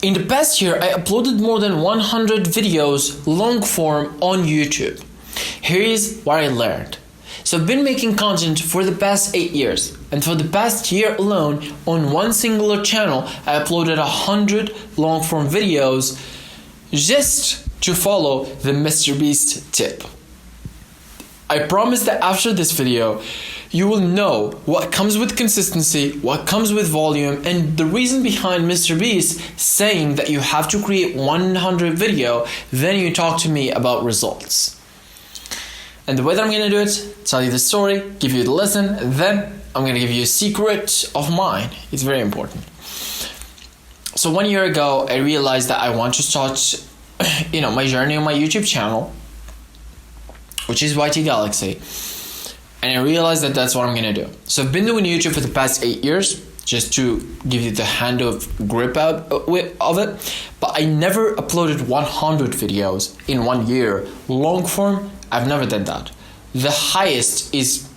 In the past year, I uploaded more than 100 videos long form on YouTube. Here is what I learned. So I've been making content for the past 8 years, and for the past year alone, on one singular channel, I uploaded 100 long form videos just to follow the MrBeast tip. I promise that after this video, you will know what comes with consistency, what comes with volume, and the reason behind MrBeast saying that you have to create 100 video, then you talk to me about results. And the way that I'm going to do it, tell you the story, give you the lesson, and then I'm going to give you a secret of mine. It's very important. So 1 year ago, I realized that I want to start my journey on my YouTube channel, which is YT Galaxy. And I realized that that's what I'm going to do. So I've been doing YouTube for the past 8 years, just to give you the hand of grip out of it. But I never uploaded 100 videos in 1 year. Long form, I've never done that. The highest is,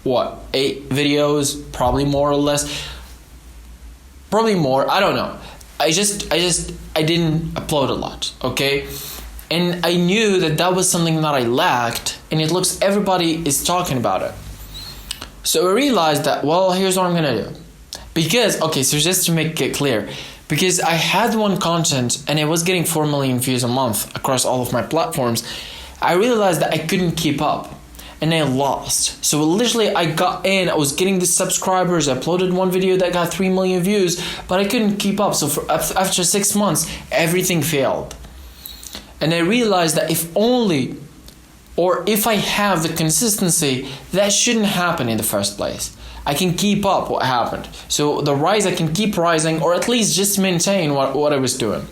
8 videos, probably more or less. Probably more, I don't know. I didn't upload a lot, okay? And I knew that that was something that I lacked, and it looks everybody is talking about it. So I realized that, here's what I'm gonna do. So just to make it clear, because I had one content and it was getting 4 million views a month across all of my platforms, I realized that I couldn't keep up, and I lost. So literally I got in, I was getting the subscribers, I uploaded one video that got 3 million views, but I couldn't keep up. So after 6 months, everything failed. And I realized that if I have the consistency, that shouldn't happen in the first place. I can keep up what happened. So the rise, I can keep rising, or at least just maintain what I was doing.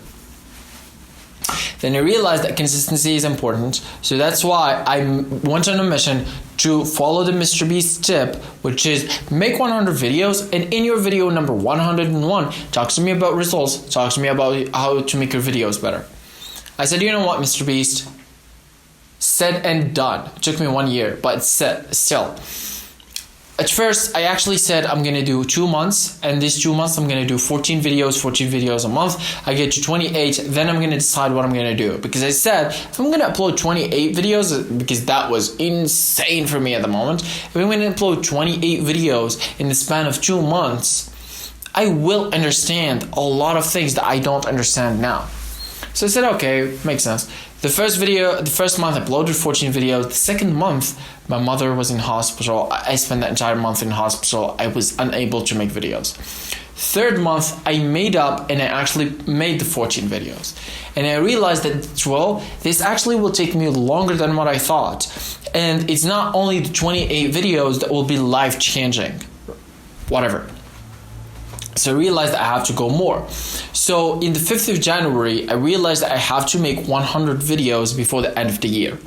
Then I realized that consistency is important. So that's why I went on a mission to follow the MrBeast tip, which is make 100 videos, and in your video number 101, talk to me about results, talk to me about how to make your videos better. I said, you know what, MrBeast? Said and done. It took me 1 year, but still. At first, I actually said I'm going to do 2 months, and these 2 months I'm going to do 14 videos a month. I get to 28, then I'm going to decide what I'm going to do. Because I said, if I'm going to upload 28 videos, because that was insane for me at the moment, if I'm going to upload 28 videos in the span of 2 months, I will understand a lot of things that I don't understand now. So I said, okay, makes sense. The first month I uploaded 14 videos. The second month, my mother was in hospital. I spent that entire month in hospital. I was unable to make videos. Third month, I made up and I actually made the 14 videos. And I realized that, this actually will take me longer than what I thought. And it's not only the 28 videos that will be life-changing. Whatever. So I realized that I have to go more. So in the 5th of January, I realized that I have to make 100 videos before the end of the year.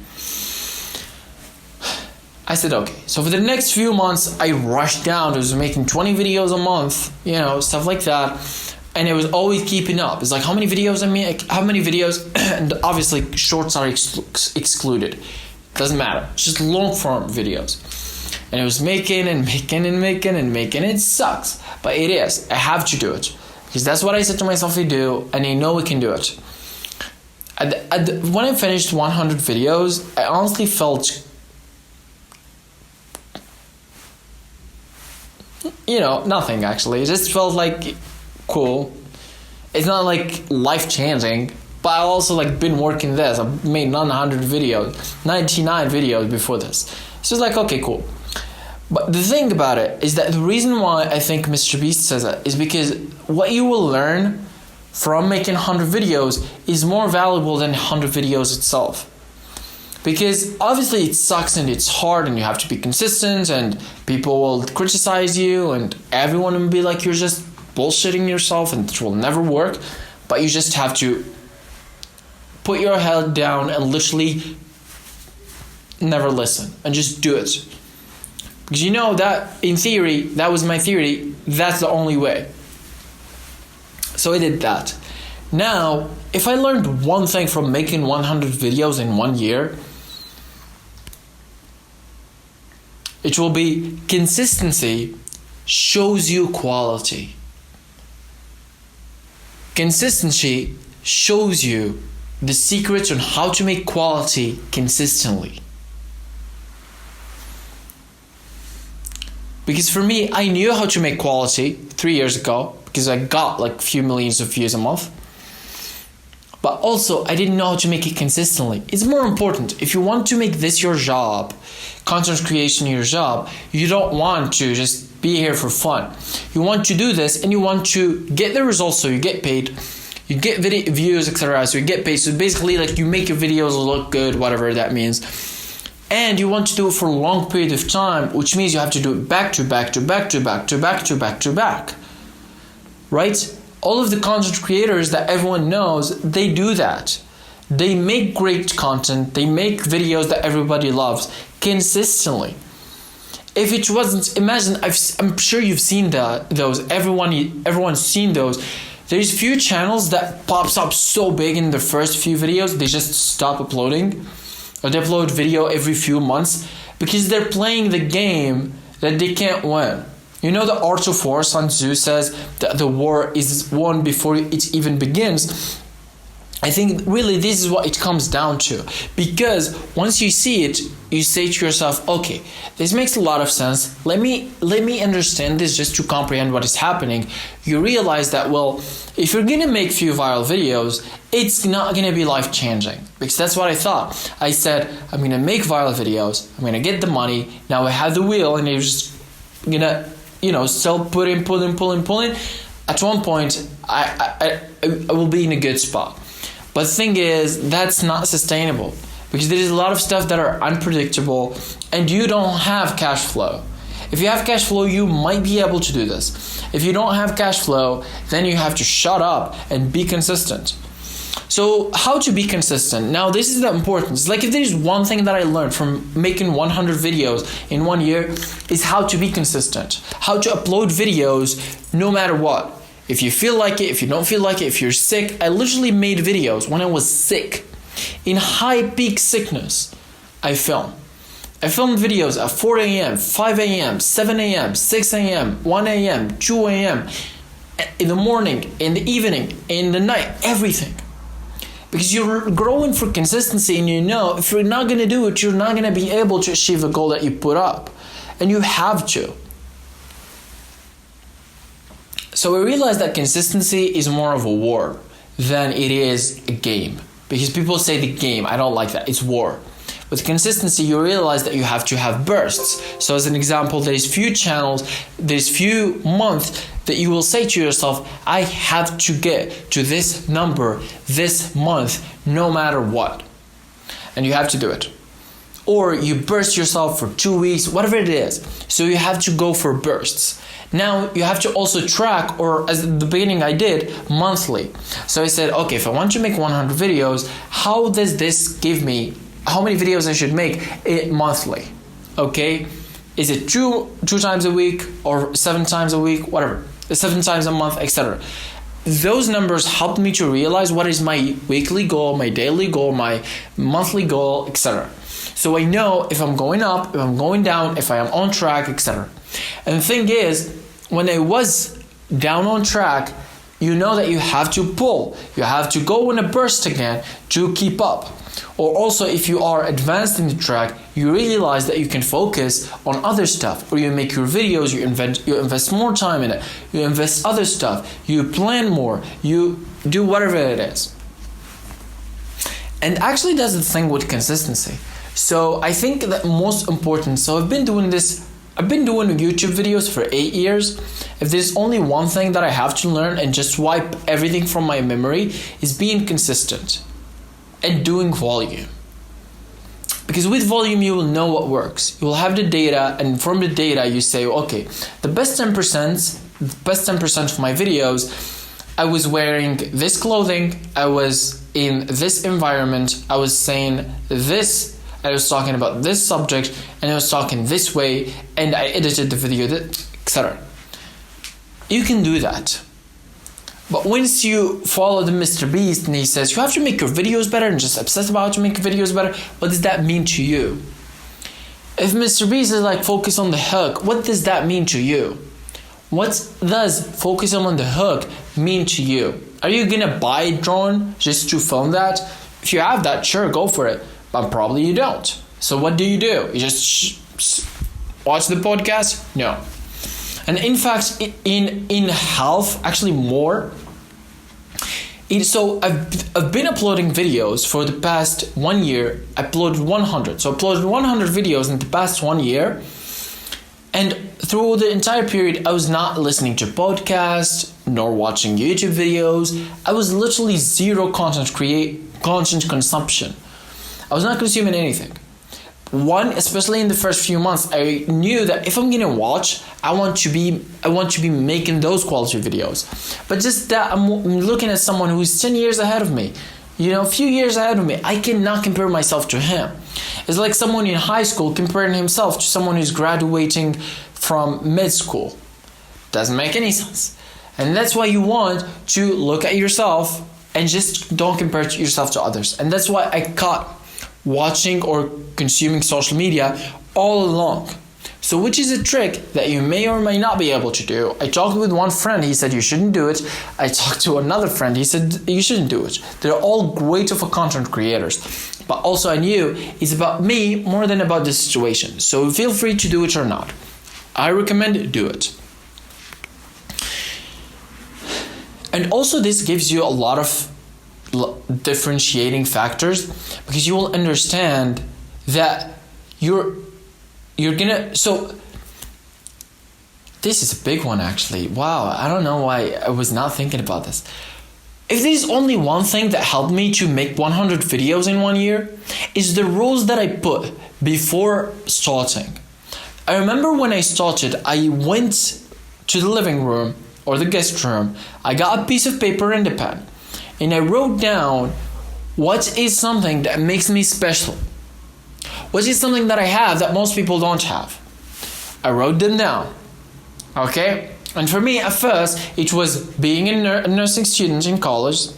I said, okay. So for the next few months, I rushed down. I was making 20 videos a month, stuff like that. And it was always keeping up. It's like, how many videos I make? How many videos? And obviously, shorts are excluded. Doesn't matter. It's just long form videos. And it was making. It sucks. But it is. I have to do it. Because that's what I said to myself to do. And I know we can do it. When I finished 100 videos, I honestly felt, nothing actually. It just felt like cool. It's not like life-changing. But I also been working this. I've made 99 videos before this. So it's like, okay, cool. But the thing about it is that the reason why I think MrBeast says that is because what you will learn from making 100 videos is more valuable than 100 videos itself. Because obviously it sucks and it's hard and you have to be consistent and people will criticize you and everyone will be like, you're just bullshitting yourself and it will never work. But you just have to put your head down and literally never listen and just do it. Because that in theory, that was my theory, that's the only way. So I did that. Now, if I learned one thing from making 100 videos in 1 year, it will be consistency shows you quality. Consistency shows you the secrets on how to make quality consistently. Because for me, I knew how to make quality 3 years ago because I got like a few millions of views a month. But also, I didn't know how to make it consistently. It's more important. If you want to make this your job, content creation your job, you don't want to just be here for fun. You want to do this and you want to get the results so you get paid. You get video views, etc. So you get paid. So basically, like, you make your videos look good, whatever that means. And you want to do it for a long period of time, which means you have to do it back to back to back to back to back to back to back. Right? All of the content creators that everyone knows, they do that. They make great content. They make videos that everybody loves consistently. If it wasn't, imagine, I'm sure you've seen those. Everyone's seen those. There's few channels that pops up so big in the first few videos, they just stop uploading. Or they upload video every few months because they're playing the game that they can't win. You know the Art of War, Sun Tzu says that the war is won before it even begins. I think really this is what it comes down to. Because once you see it, you say to yourself, okay, this makes a lot of sense. Let me understand this just to comprehend what is happening. You realize that, well, if you're gonna make few viral videos, it's not gonna be life-changing. Because that's what I thought. I said, I'm gonna make viral videos, I'm gonna get the money, now I have the wheel, and you're just gonna, still put in. At one point, I will be in a good spot. But the thing is, that's not sustainable because there is a lot of stuff that are unpredictable and you don't have cash flow. If you have cash flow, you might be able to do this. If you don't have cash flow, then you have to shut up and be consistent. So how to be consistent? Now, this is the importance. Like, if there's one thing that I learned from making 100 videos in 1 year, is how to be consistent. How to upload videos no matter what. If you feel like it, if you don't feel like it, if you're sick. I literally made videos when I was sick. In high peak sickness, I filmed videos at 4 a.m., 5 a.m., 7 a.m., 6 a.m., 1 a.m., 2 a.m., in the morning, in the evening, in the night, everything. Because you're growing for consistency and you know if you're not going to do it, you're not going to be able to achieve the goal that you put up. And you have to. So we realize that consistency is more of a war than it is a game. Because people say the game, I don't like that, it's war. With consistency, you realize that you have to have bursts. So as an example, there's few channels, there's few months that you will say to yourself, I have to get to this number this month, no matter what. And you have to do it. Or you burst yourself for 2 weeks, whatever it is. So you have to go for bursts. Now you have to also track, or as at the beginning I did, monthly. So I said, okay, if I want to make 100 videos, how does this give me, how many videos I should make it monthly? Okay, is it two times a week or 7 times a week, whatever, 7 times a month, etc. Those numbers helped me to realize what is my weekly goal, my daily goal, my monthly goal, etc. So I know if I'm going up, if I'm going down, if I am on track, etc. And the thing is, when I was down on track, you know that you have to pull. You have to go in a burst again to keep up. Or also, if you are advanced in the track, you realize that you can focus on other stuff. Or you make your videos, you invest more time in it. You invest other stuff. You plan more. You do whatever it is. And actually, that's the thing with consistency. So I think that most important, so I've been doing YouTube videos for 8 years. If there's only one thing that I have to learn and just wipe everything from my memory, is being consistent and doing volume. Because with volume, you will know what works. You will have the data, and from the data, you say, okay, the best 10% of my videos, I was wearing this clothing, I was in this environment, I was saying this, I was talking about this subject, and I was talking this way, and I edited the video, etc. You can do that. But once you follow the Mr. Beast and he says, you have to make your videos better and just obsess about how to make videos better, what does that mean to you? If Mr. Beast is like, focus on the hook, what does that mean to you? What does focusing on the hook mean to you? Are you gonna buy a drone just to film that? If you have that, sure, go for it. But probably you don't. So what do? You just watch the podcast? No. And in fact, in half, actually more. So I've been uploading videos for the past 1 year. I uploaded 100. So I uploaded 100 videos in the past 1 year. And through the entire period, I was not listening to podcasts nor watching YouTube videos. I was literally zero content consumption. I was not consuming anything. Especially in the first few months, I knew that if I'm gonna watch, I want to be making those quality videos. But just that I'm looking at someone who's 10 years ahead of me, a few years ahead of me. I cannot compare myself to him. It's like someone in high school comparing himself to someone who's graduating from mid school. Doesn't make any sense. And that's why you want to look at yourself and just don't compare yourself to others. And that's why I cut watching or consuming social media all along. So which is a trick that you may or may not be able to do. I talked with one friend, he said you shouldn't do it. I talked to another friend, he said you shouldn't do it. They're all great of content creators. But also I knew it's about me more than about the situation. So feel free to do it or not. I recommend do it. And also this gives you a lot of differentiating factors, because you will understand that you're gonna, so this is a big one actually. Wow, I don't know why I was not thinking about this. If there's only one thing that helped me to make 100 videos in 1 year, is the rules that I put before starting. I remember when I started, I went to the living room or the guest room, I got a piece of paper and a pen, and I wrote down what is something that makes me special. What is something that I have that most people don't have? I wrote them down. Okay? And for me, at first, it was being a nursing student in college,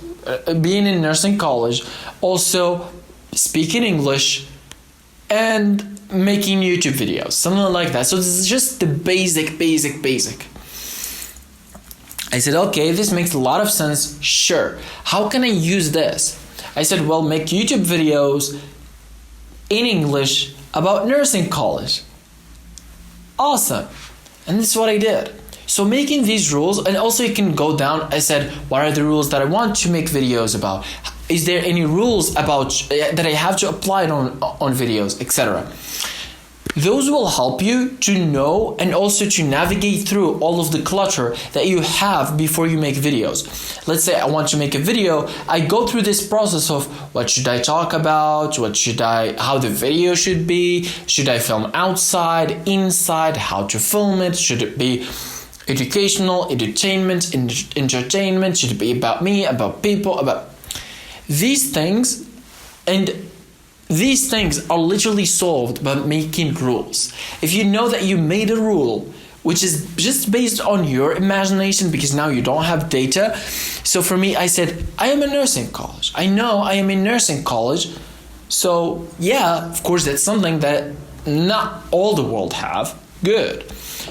also speaking English, and making YouTube videos, something like that. So this is just the basic. I said, okay, this makes a lot of sense. Sure. How can I use this? I said, well, make YouTube videos in English about nursing college. Awesome. And this is what I did. So making these rules, and also you can go down, I said, what are the rules that I want to make videos about? Is there any rules about that I have to apply on videos, etc.? Those will help you to know and also to navigate through all of the clutter that you have before you make videos. Let's say I want to make a video. I go through this process of what should I talk about? How the video should be? Should I film outside, inside? How to film it? Should it be educational, entertainment? Should it be about me, about people, about these things? And these things are literally solved by making rules. If you know that you made a rule which is just based on your imagination, because now you don't have data. So for me, I said, I am in nursing college. I know I am in nursing college. So yeah, of course, that's something that not all the world have. Good.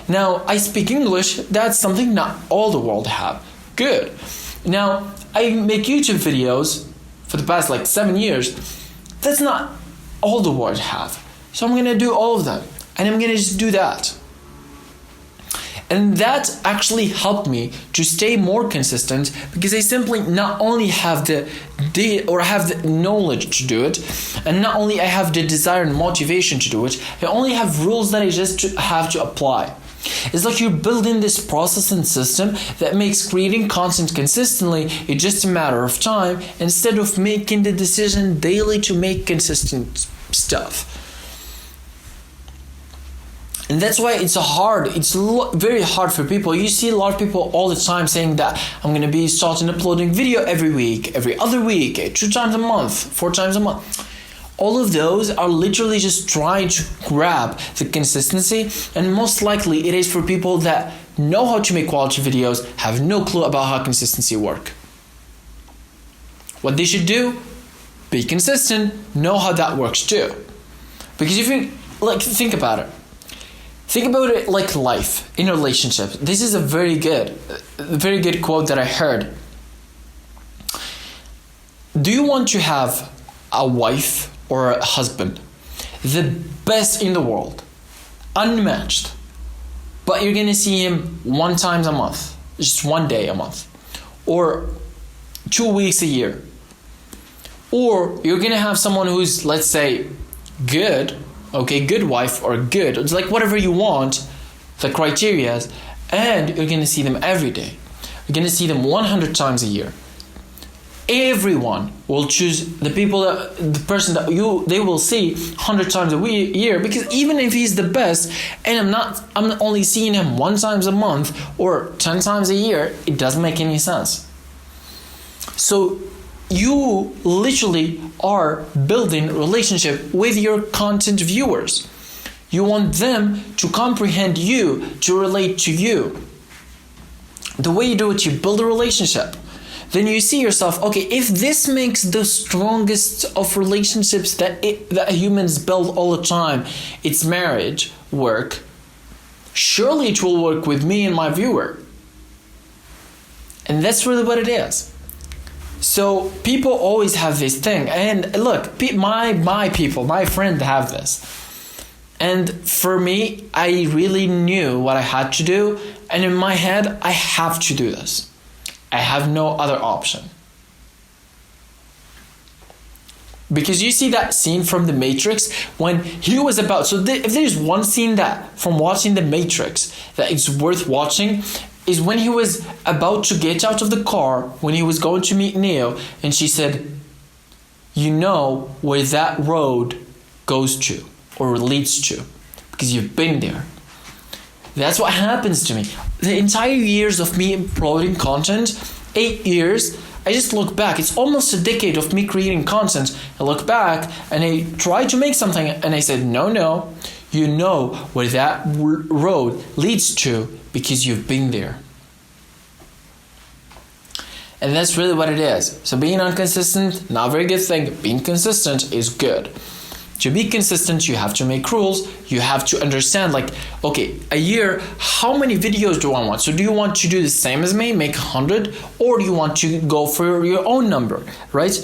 Now, I speak English. That's something not all the world have. Good. Now, I make YouTube videos for the past 7 years. That's not all the world have. So I'm going to do all of them. And I'm going to just do that. And that actually helped me to stay more consistent, because I simply not only have the knowledge to do it, and not only I have the desire and motivation to do it, I only have rules that I just have to apply. It's like you're building this process and system that makes creating content consistently just a matter of time, instead of making the decision daily to make consistent stuff. And that's why it's very hard for people. You see a lot of people all the time saying that I'm going to be starting uploading video every week, every other week, 2 times a month, 4 times a month. All of those are literally just trying to grab the consistency, and most likely it is for people that know how to make quality videos, have no clue about how consistency works. What they should do, be consistent, know how that works too. Because if you think about it. Think about it like life, in a relationship. This is a very good quote that I heard. Do you want to have a wife or a husband, the best in the world, unmatched, but you're gonna see him 1 time a month, just 1 day a month, or 2 weeks a year? Or you're gonna have someone who's, let's say, good, okay, good wife or good, it's like whatever you want, the criteria, and you're gonna see them every day. You're gonna see them 100 times a year. Everyone will choose the person that they will see 100 times a year, because even if he's the best and I'm only seeing him 1 time a month or 10 times a year, it doesn't make any sense. So you literally are building a relationship with your content viewers. You want them to comprehend you, to relate to you. The way you do it, you build a relationship. Then you see yourself, okay, if this makes the strongest of relationships that humans build all the time, it's marriage, work, surely it will work with me and my viewer. And that's really what it is. So people always have this thing. And look, my friends have this. And for me, I really knew what I had to do. And in my head, I have to do this. I have no other option. Because you see that scene from The Matrix when he was about... if there's one scene that from watching The Matrix that it's worth watching, is when he was about to get out of the car, when he was going to meet Neo, and she said, you know where that road goes to or leads to because you've been there. That's what happens to me. The entire years of me uploading content, 8 years, I just look back. It's almost a decade of me creating content. I look back and I try to make something and I said, no, you know where that road leads to because you've been there. And that's really what it is. So being inconsistent, not a very good thing. Being consistent is good. To be consistent, you have to make rules. You have to understand, like, okay, a year, how many videos do I want? So do you want to do the same as me, make 100? Or do you want to go for your own number, right?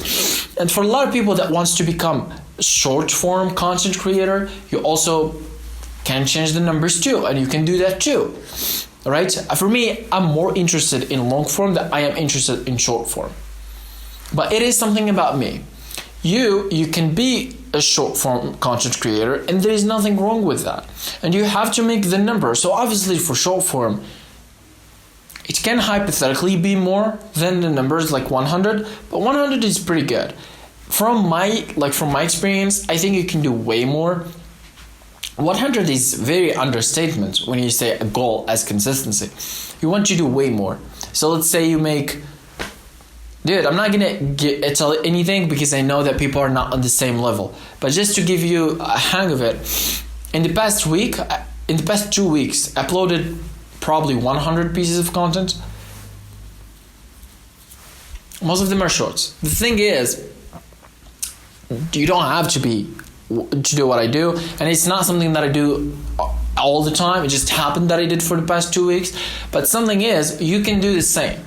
And for a lot of people that wants to become short form content creator, you also can change the numbers too. And you can do that too, right? For me, I'm more interested in long form than I am interested in short form. But it is something about me. You can be a short form content creator and there is nothing wrong with that. And you have to make the number. So obviously for short form, it can hypothetically be more than the numbers like 100, but 100 is pretty good. From my experience, I think you can do way more. 100 is very understatement when you say a goal as consistency. You want to do way more. So let's say you make... Dude, I'm not gonna tell anything because I know that people are not on the same level. But just to give you a hang of it, in the past 2 weeks, I uploaded probably 100 pieces of content. Most of them are shorts. The thing is, you don't have to do what I do, and it's not something that I do all the time. It just happened that I did for the past 2 weeks. But something is, you can do the same.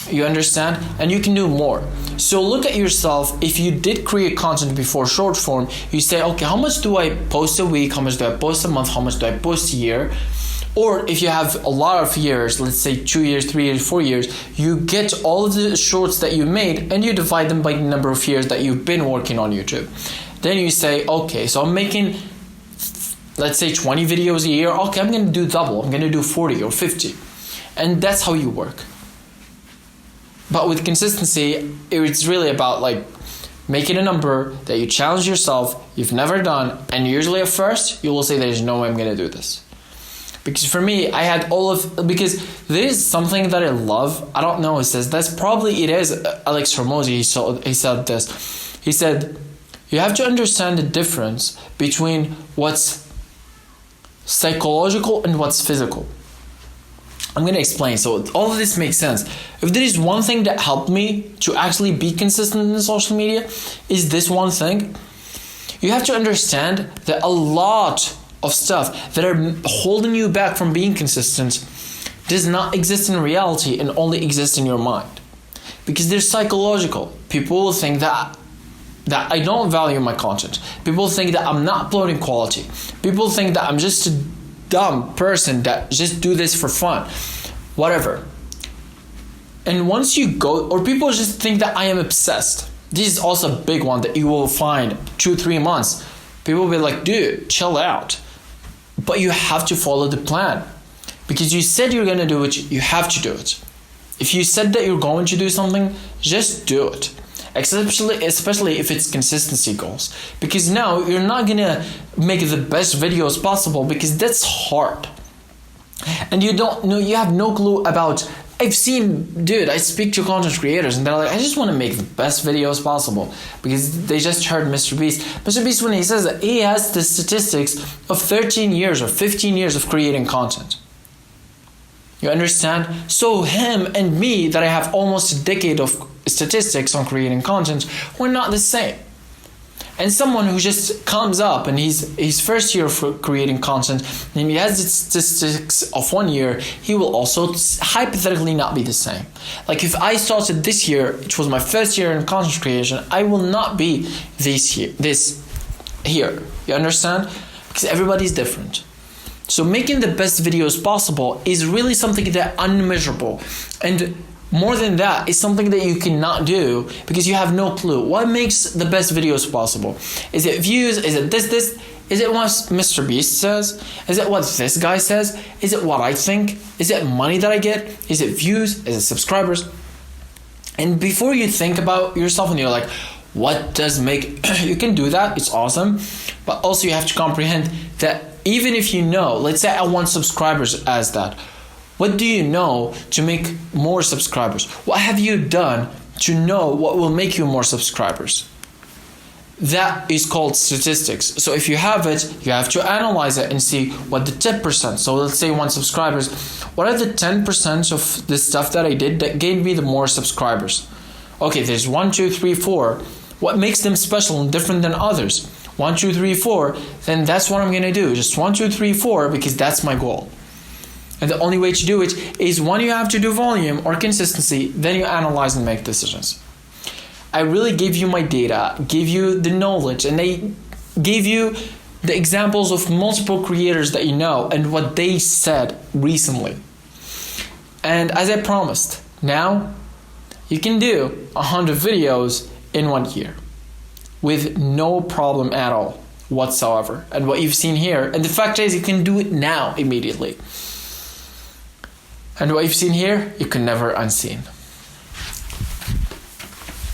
You understand? And you can do more. So look at yourself. If you did create content before short form, you say, okay, how much do I post a week? How much do I post a month? How much do I post a year? Or if you have a lot of years, let's say 2 years, 3 years, 4 years, you get all of the shorts that you made and you divide them by the number of years that you've been working on YouTube. Then you say, okay, so I'm making, let's say 20 videos a year. Okay, I'm going to do double. I'm going to do 40 or 50. And that's how you work. But with consistency, it's really about like making a number that you challenge yourself, you've never done, and usually at first you will say there's no way I'm going to do this. Because for me, I had because there is something that I love. I don't know, it says, it is Alex Hormozi, he said this. He said, you have to understand the difference between what's psychological and what's physical. I'm going to explain. So all of this makes sense. If there is one thing that helped me to actually be consistent in social media, is this one thing. You have to understand that a lot of stuff that are holding you back from being consistent does not exist in reality and only exist in your mind. because they're psychological. People will think that I don't value my content. People think that I'm not uploading quality. People think that I'm just a dumb person that just do this for fun. Whatever. And once you go, or people just think that I am obsessed. This is also a big one that you will find 2-3 months. People will be like, dude, chill out. But you have to follow the plan. Because you said you're going to do it, you have to do it. If you said that you're going to do something, just do it. Especially if it's consistency goals. Because now you're not going to make the best videos possible because that's hard. And you don't know, you have no clue about, I speak to content creators and they're like, I just want to make the best videos possible because they just heard Mr. Beast. Mr. Beast, when he says that he has the statistics of 13 years or 15 years of creating content. You understand? So him and me, that I have almost a decade of statistics on creating content, we're not the same. And someone who just comes up and he's his first year for creating content and he has the statistics of 1 year, he will also hypothetically not be the same. Like if I started this year, which was my first year in content creation, I will not be this here. You understand? Because everybody's different. So making the best videos possible is really something that unmeasurable. And more than that, it's something that you cannot do because you have no clue. What makes the best videos possible? Is it views? Is it this? Is it what Mr. Beast says? Is it what this guy says? Is it what I think? Is it money that I get? Is it views? Is it subscribers? And before you think about yourself and you're like, what does make... You can do that. It's awesome. But also you have to comprehend that even if you know, let's say I want subscribers as that. What do you know to make more subscribers? What have you done to know what will make you more subscribers? That is called statistics. So if you have it, you have to analyze it and see what the 10%. So let's say 1 subscribers. What are the 10% of the stuff that I did that gave me the more subscribers? Okay, there's 1, 2, 3, 4. What makes them special and different than others? 1, 2, 3, 4, then that's what I'm going to do. Just 1, 2, 3, 4 because that's my goal. And the only way to do it is when you have to do volume or consistency, then you analyze and make decisions. I really gave you my data, gave you the knowledge, and I gave you the examples of multiple creators that you know and what they said recently. And as I promised, now you can do 100 videos in 1 year. With no problem at all whatsoever. And what you've seen here, and the fact is you can do it now immediately. And what you've seen here, you can never unseen.